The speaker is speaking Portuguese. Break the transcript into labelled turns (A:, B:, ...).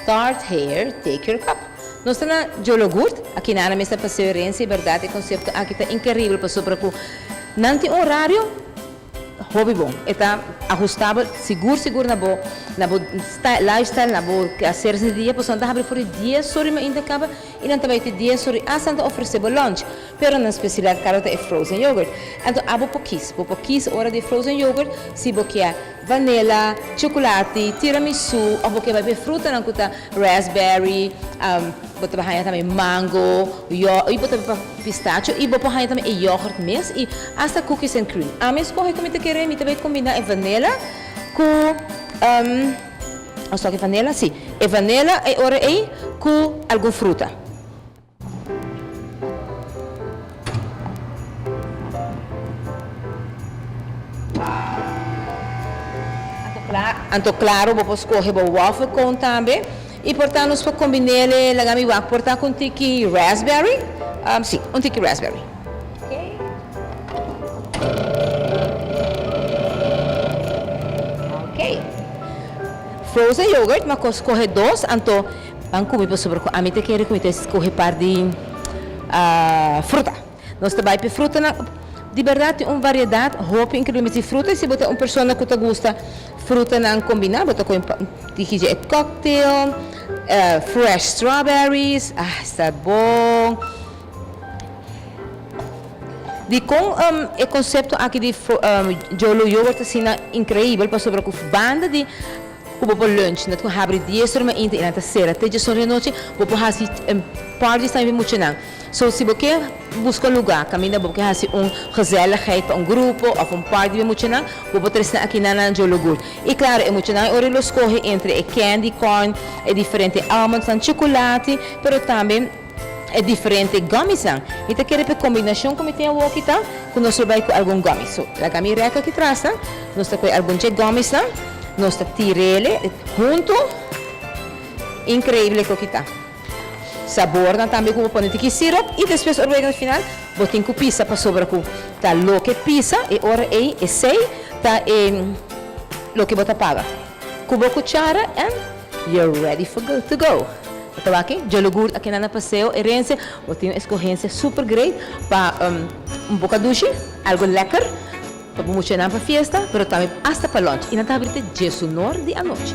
A: Start here, take your cup. Nós estamos na Jologurt, aqui na mesa para ser herança, verdade, o conceito aqui está incrível para sobre o não tem horário, hobby bom, está ajustável, seguro na boa lifestyle, na boa ser esse dia, pois não está abrindo por dia, sorry, mas ainda acaba e não também tem dia, sorry, não oferecer lunch, pero na especialidade cara é frozen yogurt, então abo pouquíssimo hora de frozen yogurt, se boquear vanilla, chocolate, tiramisu, ou porque vai ver fruta não custa raspberry, botar para também mango, e botar para pistacho, e botar para também yogurt mesmo e hasta cookies and cream. A minha escolha como te querer, me também combinar vanilla com só que vanilla, sim, vanilla e ora aí com alguma fruta. Então, claro, vou escolher o waffle cone também. E, portanto, nós podemos combinar ele, portanto, com tiki raspberry. Sim, tiki raspberry. Ok. Frozen yogurt, mas escolher dois, então, vamos comer sobre a minha querer comer, escolher par de fruta. Nós também temos fruta de verdade, uma variedade, roupa incrível de frutas. Se você é uma pessoa que gosta fruta não combinar, você com cocktail, fresh strawberries, está bom. E com o conceito aqui de Jolo yogurt assim incrível, para sobre a banda de vou para lunch, não tem abre 10 horas e na terceira, até de sobre a noite, vou para assim parties também muito não. So, se você busca lugar, caminha porque há gezelligheid para grupo ou party de muito não, vou botar aqui na Jologurt. E claro, é muito não, ora los escolhe entre candy corn, é diferente almonds e chocolate, pero também é diferente gummies não. E te quer a combinação como tem aqui tá, que nós vai com algum gummies. So, a gummy reca aqui atrás, nós tá com algum gummies não, nós tá tirele junto, incrível que aqui tá. Sabor também como põe aqui sirope e depois no final botem com pizza para sobre com tá lo que pizza e ora é sei tá lo que bota paga cubo cuchara and you're ready to go. Então aqui Jologurt aqui na passeio herança botem escorrência super great para bocadinho algo lekker para muito para festa, pero também hasta para lunch e na tabrita de sonor de a noite.